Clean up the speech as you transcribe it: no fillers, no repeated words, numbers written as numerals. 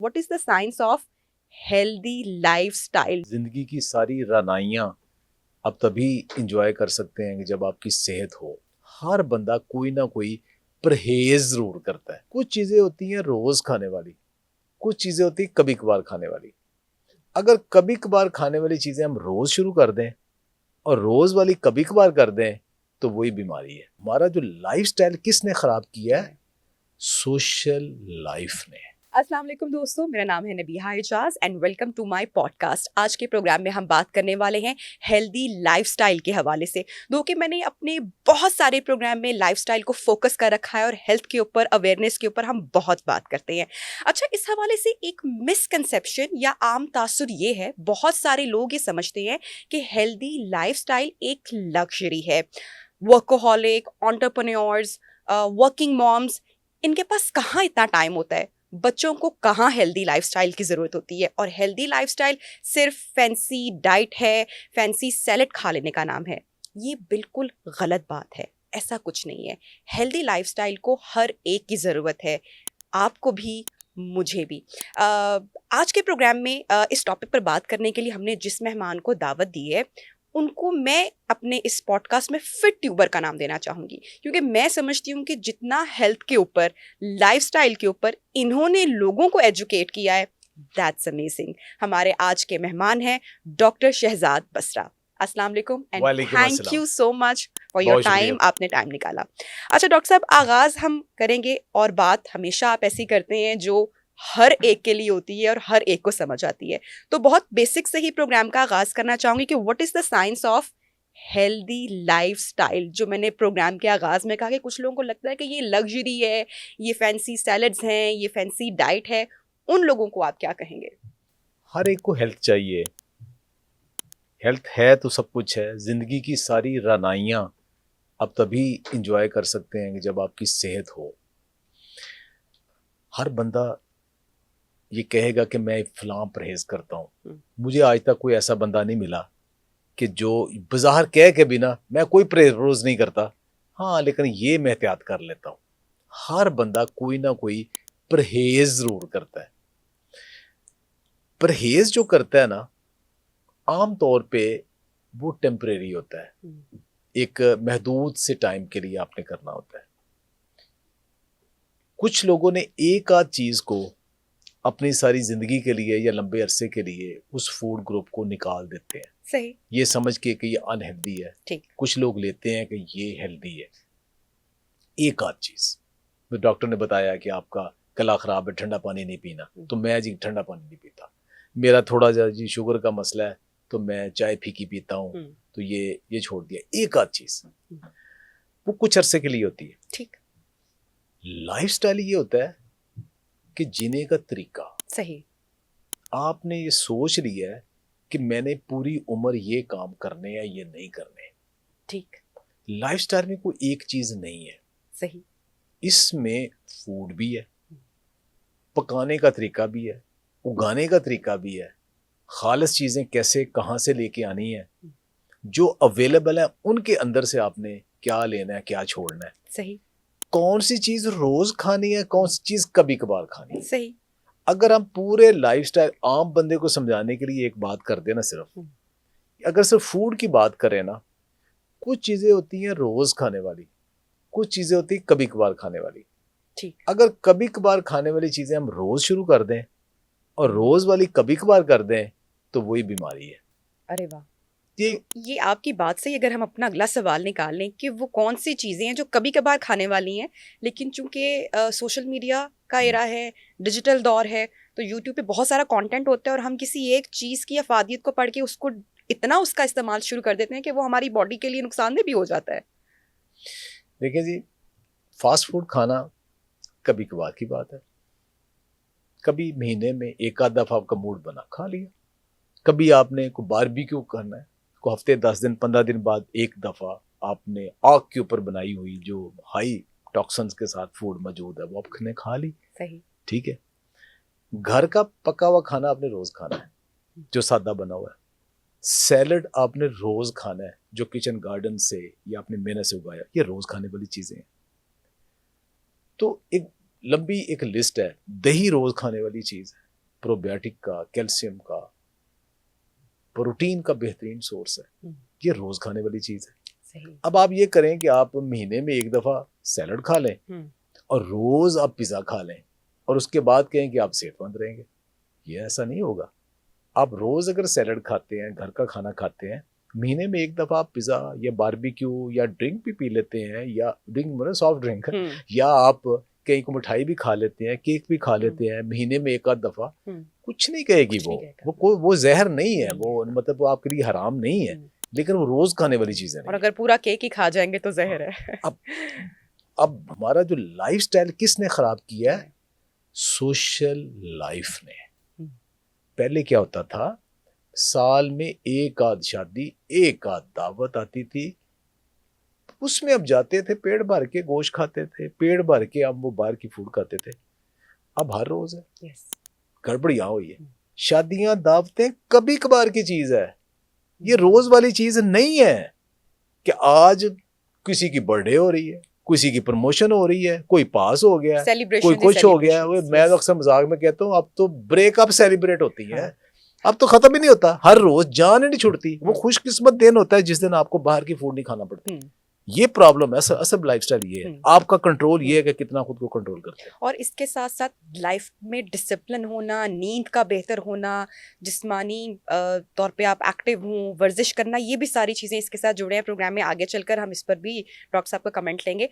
What is the science of healthy lifestyle? जिंदगी की सारी रानाइयाँ आप तभी इंजॉय कर सकते हैं कि जब आपकी सेहत हो। हर बंदा कोई ना कोई परहेज जरूर करता है। कुछ चीजें होती हैं रोज खाने वाली, कुछ चीजें होती हैं कभी कभार खाने वाली। अगर कभी कभार खाने वाली चीजें हम रोज शुरू कर दें और रोज वाली कभी कभार कर दें तो वही बीमारी है। हमारा जो लाइफस्टाइल किसने खराब किया है? सोशल लाइफ ने। अस्सलाम वालेकुम दोस्तों, मेरा नाम है Nabiha Ejaz and welcome to my podcast. आज के प्रोग्राम में हम बात करने वाले हैं हेल्दी लाइफस्टाइल के हवाले से। दो कि मैंने अपने बहुत सारे प्रोग्राम में लाइफस्टाइल को फोकस कर रखा है और हेल्थ के ऊपर, अवेयरनेस के ऊपर हम बहुत बात करते हैं। अच्छा, इस हवाले से एक मिसकंसेप्शन या आम तासुर ये है, बहुत सारे लोग ये समझते हैं कि हेल्दी लाइफस्टाइल एक लग्जरी है। वर्कोहॉलिक, एंटरप्रेन्योर्स, वर्किंग मॉम्स, इनके पास कहाँ इतना टाइम होता है? बच्चों को कहाँ हेल्दी लाइफस्टाइल की ज़रूरत होती है? और हेल्दी लाइफस्टाइल सिर्फ फैंसी डाइट है, फैंसी सैलेड खा लेने का नाम है। ये बिल्कुल गलत बात है, ऐसा कुछ नहीं है। हेल्दी लाइफस्टाइल को हर एक की ज़रूरत है, आपको भी, मुझे भी। अ, आज के प्रोग्राम में इस टॉपिक पर बात करने के लिए हमने जिस मेहमान को दावत दी है, उनको मैं अपने इस पॉडकास्ट में फिट ट्यूबर का नाम देना चाहूँगी, क्योंकि मैं समझती हूँ कि जितना हेल्थ के ऊपर, लाइफस्टाइल के ऊपर इन्होंने लोगों को एजुकेट किया है, दैट्स अमेजिंग। हमारे आज के मेहमान हैं डॉक्टर शहजाद बसरा। अस्सलाम वालेकुम एंड वालेकुम थैंक अस्सलाम। You so much for your बहुत शुक्रिया। टाइम, आपने टाइम निकाला। अच्छा डॉक्टर साहब, आगाज हम करेंगे, और बात हमेशा आप ऐसी करते हैं जो हर एक के लिए होती है और हर एक को समझ आती है। तो बहुत बेसिक से ही प्रोग्राम का आगाज करना चाहूंगी कि what is the science of healthy lifestyle. जो मैंने प्रोग्राम के आगाज में कहा कि कुछ लोगों को लगता है कि ये लग्जरी है, ये फैंसी सैलड्स हैं, ये फैंसी डाइट है, उन लोगों को आप क्या कहेंगे? हर एक को हेल्थ चाहिए। हेल्थ है तो सब कुछ है। जिंदगी की सारी रानाइयाँ आप तभी इंजॉय कर सकते हैं कि जब आपकी सेहत हो। हर बंदा ये कहेगा कि मैं फलां परहेज करता हूँ। मुझे आज तक कोई ऐसा बंदा नहीं मिला कि जो बाजार कह के बिना मैं कोई परहेज रोज नहीं करता। हाँ, लेकिन ये मैं एहतियात कर लेता हूँ। हर बंदा कोई ना कोई परहेज जरूर करता है। परहेज जो करता है ना, आम तौर पे वो टेम्परेरी होता है। एक महदूद से टाइम के लिए आपने करना होता है। कुछ लोगों ने एक आध चीज को अपनी सारी जिंदगी के लिए या लंबे अरसे के लिए उस फूड ग्रुप को निकाल देते हैं, सही, ये समझ के कि ये अनहेल्दी है। ठीक। कुछ लोग लेते हैं कि ये हेल्दी है। एक आध चीज, तो डॉक्टर ने बताया कि आपका गला खराब है, ठंडा पानी नहीं पीना, तो मैं जी ठंडा पानी नहीं पीता। मेरा थोड़ा जा जी शुगर का मसला है तो मैं चाय फीकी पीता हूँ, तो ये छोड़ दिया। एक आध चीज वो कुछ अरसे के लिए होती है। ठीक, लाइफस्टाइल ये होता है कि जीने का तरीका। सही, आपने ये सोच लिया है कि मैंने पूरी उम्र ये काम करने या ये नहीं करने। ठीक, लाइफस्टाइल में कोई एक चीज नहीं है। सही, इसमें फूड भी है, पकाने का तरीका भी है, उगाने का तरीका भी है, खालिस चीजें कैसे कहाँ से लेके आनी है, जो अवेलेबल है उनके अंदर से आपने क्या लेना है, क्या छोड़ना है, सही, कौन सी चीज रोज खानी है, कौन सी चीज कभी कभार खानी है। सही। अगर हम पूरे लाइफस्टाइल आम बंदे को समझाने के लिए एक बात कर देना, सिर्फ अगर सिर्फ फूड की बात करें ना, कुछ चीजें होती हैं रोज खाने वाली, कुछ चीजें होती हैं कभी कभार खाने वाली। ठीक, अगर कभी कभार खाने वाली चीजें हम रोज शुरू कर दें और रोज वाली कभी कभार कर दें तो वही बीमारी है। अरे वाह। ये तो ये आपकी बात से ही अगर हम अपना अगला सवाल निकाल लें कि वो कौन सी चीज़ें हैं जो कभी कभार खाने वाली हैं, लेकिन चूंकि सोशल मीडिया का एरा है, डिजिटल दौर है, तो यूट्यूब पे बहुत सारा कंटेंट होता है और हम किसी एक चीज़ की अफादियत को पढ़ के उसको इतना उसका इस्तेमाल शुरू कर देते हैं कि वो हमारी बॉडी के लिए नुकसानदेह भी हो जाता है। देखिए जी, फास्ट फूड खाना कभी कभार की बात है। कभी महीने में एक आध दफा आपका मूड बना, खा लिया। कभी आपने को बारबेक्यू करना है, को हफ्ते 10 दिन 15 दिन बाद एक दफा आपने आग के ऊपर बनाई हुई जो हाई टॉक्सिन्स के साथ फूड मौजूद है वो आपने खा ली। सही, ठीक है। घर का पका हुआ खाना आपने रोज खाना है, जो सादा बना हुआ है। सैलड आपने रोज खाना है, जो किचन गार्डन से या अपने मेहनत से उगाया, ये रोज खाने वाली चीजें हैं। तो एक लंबी एक लिस्ट है। दही रोज खाने वाली चीज है, प्रोबायोटिक का, कैल्शियम का, प्रोटीन का बेहतरीन सोर्स है। ये रोज खाने वाली चीज है। सही। अब आप ये करें कि आप महीने में एक दफा सैलड खा लें और रोज आप पिज्जा खा लें और उसके बाद कहें कि आप सेहतमंद रहेंगे, ये ऐसा नहीं होगा। आप रोज अगर सैलड खाते हैं, घर का खाना खाते हैं, महीने में एक दफा आप पिज्जा या बारबेक्यू या ड्रिंक भी पी लेते हैं, या ड्रिंक मतलब सॉफ्ट ड्रिंक, या आप कहीं को मिठाई भी खा लेते हैं, केक भी खा लेते हैं महीने में एक आध दफा, कुछ नहीं कहेगी वो जहर नहीं है, वो मतलब वो आपके लिए हराम नहीं है, लेकिन वो रोज खाने वाली चीज है। और अगर पूरा केक ही खा जाएंगे तो जहर है। अब हमारा जो लाइफस्टाइल किसने खराब किया है? सोशल लाइफ ने। पहले क्या होता था, साल में एक आध शादी, एक आध दावत आती थी, उसमें अब जाते थे, पेट भर के गोश्त खाते थे, पेट भर के अब वो बाहर की फूड खाते थे। अब हर रोज है। गड़बड़ यहाँ हुई है। शादियां दावतें कभी कभार की चीज है, ये रोज वाली चीज नहीं है कि आज किसी की बर्थडे हो रही है, किसी की प्रमोशन हो रही है, कोई पास हो गया, कोई कुछ हो गया। मैं तो अक्सर मजाक में कहता हूँ, अब तो ब्रेकअप सेलिब्रेट होती है। अब तो खत्म ही नहीं होता, हर रोज जान ही नहीं छुड़ती। वो खुशकिस्मत दिन होता है जिस दिन आपको बाहर की फूड नहीं खाना पड़ता। ये प्रॉब्लम है, असल लाइफस्टाइल ये है। आपका कंट्रोल ये है कि कितना खुद को कंट्रोल करते हैं। और इसके साथ साथ लाइफ में डिसिप्लिन होना, नींद का बेहतर होना, जिस्मानी तौर पे आप एक्टिव हों, वर्जिश करना, ये भी सारी चीज़ें इसके साथ जुड़े हैं। प्रोग्राम में आगे चलकर हम इस पर भी डॉक्टर साहब का कमेंट लेंगे।